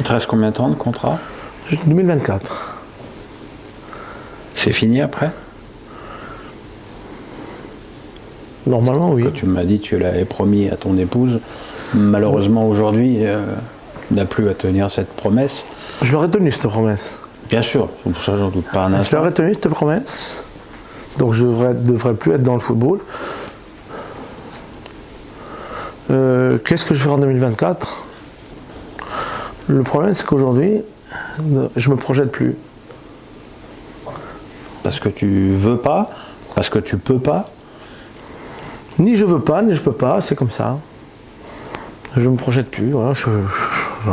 te reste combien de temps de contrat? 2024. C'est fini après? Normalement, oui. Quand tu m'as dit que tu l'avais promis à ton épouse, malheureusement aujourd'hui, tu n'as plus à tenir cette promesse. Je l'aurais tenu cette promesse. Bien sûr, c'est pour ça que j'en doute pas un instant. Je l'aurais tenu cette promesse. Donc je ne devrais plus être dans le football. Qu'est-ce que je vais faire en 2024? Le problème, c'est qu'aujourd'hui, je me projette plus. Parce que tu veux pas? Parce que tu peux pas? Ni je veux pas, ni je peux pas, c'est comme ça. Je me projette plus, voilà,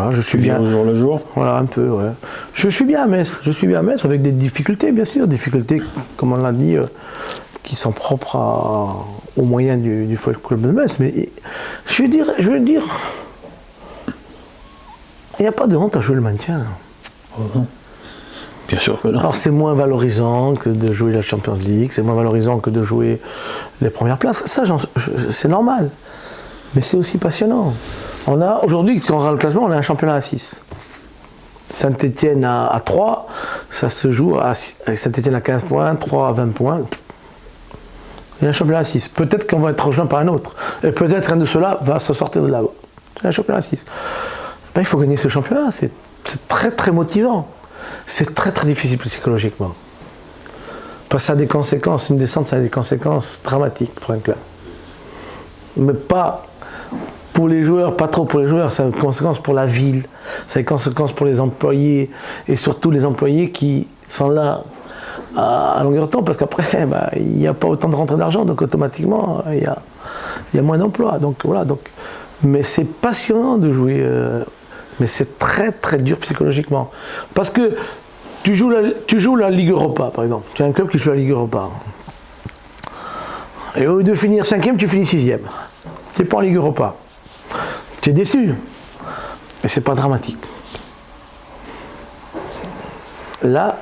je suis bien. Au jour le jour? Voilà, un peu, ouais. Je suis bien à Metz, avec des difficultés, bien sûr, difficultés, comme on l'a dit, qui sont propres aux moyens du Football Club de Metz. Mais je veux dire, il n'y a pas de honte à jouer le maintien. Bien sûr que non. Alors c'est moins valorisant que de jouer la Champions League, c'est moins valorisant que de jouer les premières places. Ça, c'est normal. Mais c'est aussi passionnant. Aujourd'hui, si on regarde le classement, on a un championnat à 6. Saint-Étienne à 3, ça se joue à Saint-Étienne à 15 points, 3 à 20 points. Il y a un championnat à 6. Peut-être qu'on va être rejoint par un autre. Et peut-être un de ceux-là va se sortir de là-bas. C'est un championnat à 6. Ben, il faut gagner ce championnat. C'est très très motivant. C'est très très difficile psychologiquement. Parce que ça a des conséquences. Une descente, ça a des conséquences dramatiques pour un club. Mais pas pour les joueurs, pas trop pour les joueurs. Ça a des conséquences pour la ville. Ça a des conséquences pour les employés. Et surtout les employés qui sont là à longueur de temps. Parce qu'après, il n'y a pas autant de rentrée d'argent. Donc automatiquement, il y a moins d'emplois. Donc voilà. Mais c'est passionnant de jouer. Mais c'est très très dur psychologiquement. Parce que tu joues la Ligue Europa, par exemple. Tu as un club qui joue la Ligue Europa. Et au lieu de finir 5e, tu finis 6e. Tu n'es pas en Ligue Europa. Tu es déçu. Mais c'est pas dramatique. Là,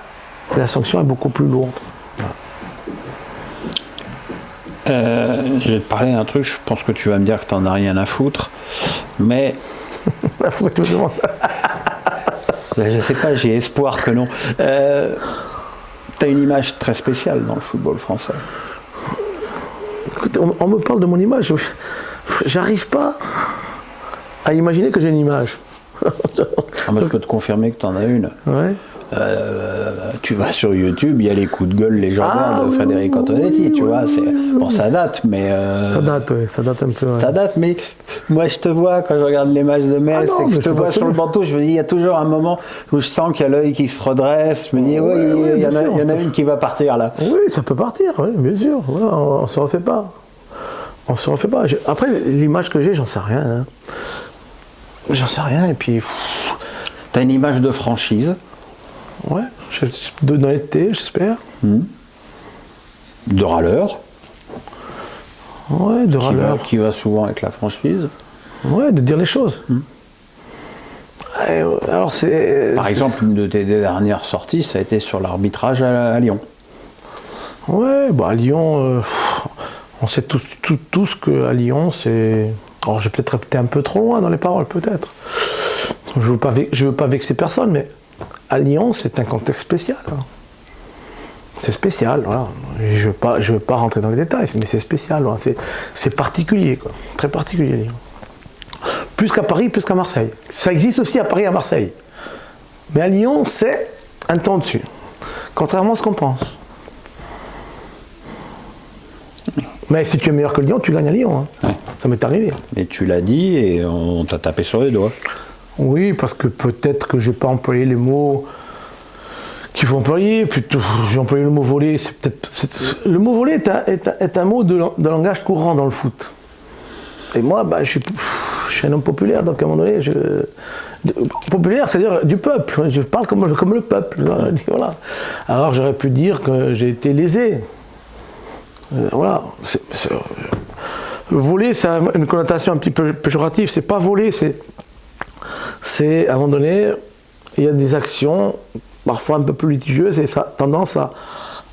la sanction est beaucoup plus lourde. Je vais te parler d'un truc, je pense que tu vas me dire que tu n'en as rien à foutre. Mais... Je sais pas, j'ai espoir que non. Tu as une image très spéciale dans le football français. Écoute, on me parle de mon image. J'arrive pas à imaginer que j'ai une image. Moi, je peux te confirmer que tu en as une. Ouais. Tu vas sur YouTube, il y a les coups de gueule légendaires de Frédéric Antonetti, tu vois. Bon, ça date, mais. Ça date, oui, ça date un peu. Ouais. Ça date, mais moi, je te vois quand je regarde les matchs de Metz et que je te vois sur le bandeau, je me dis, il y a toujours un moment où je sens qu'il y a l'œil qui se redresse. Je me dis, il y en a une qui va partir là. Oui, ça peut partir, oui, bien sûr. Voilà, on ne se refait pas. On se refait pas. Après, l'image que j'ai, j'en sais rien. Hein. J'en sais rien, et puis. T'as une image de franchise. Ouais, d'honnêteté, j'espère. De râleur. Ouais, de râleur. Qui va souvent avec la franchise. Ouais, de dire les choses. Alors Par exemple, une de tes dernières sorties, ça a été sur l'arbitrage à Lyon. Ouais, à Lyon, on sait tous qu'à Lyon, c'est... Alors, j'ai peut-être été un peu trop loin dans les paroles, peut-être. Je veux pas vexer personne, mais à Lyon, c'est un contexte spécial. Hein. C'est spécial, voilà. Je veux pas rentrer dans les détails, mais c'est spécial. Voilà. C'est particulier, quoi. Très particulier, Lyon. Plus qu'à Paris, plus qu'à Marseille. Ça existe aussi à Paris et à Marseille. Mais à Lyon, c'est un temps dessus. Contrairement à ce qu'on pense. Mais si tu es meilleur que Lyon, tu gagnes à Lyon. Hein. Ouais. Ça m'est arrivé. Et tu l'as dit et on t'a tapé sur les doigts. Oui, parce que peut-être que je n'ai pas employé les mots qu'il faut employer. Plutôt, j'ai employé le mot voler. Le mot voler est un mot de langage courant dans le foot. Et moi, je suis un homme populaire, donc à un moment donné, populaire, c'est-à-dire du peuple. Je parle comme le peuple. Voilà. Alors j'aurais pu dire que j'ai été lésé. Voilà. Voler, ça a une connotation un petit peu péjorative. C'est pas voler, c'est à un moment donné, il y a des actions parfois un peu plus litigieuses et ça a tendance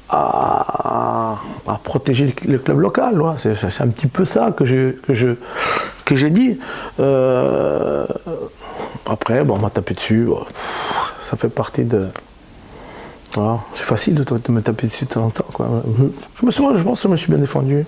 à protéger le club local. Ouais. C'est un petit peu ça que j'ai dit. après, bon, on m'a tapé dessus. Bon, ça fait partie de... Voilà. C'est facile de me taper dessus de temps en temps, quoi. Je pense que je me suis bien défendu.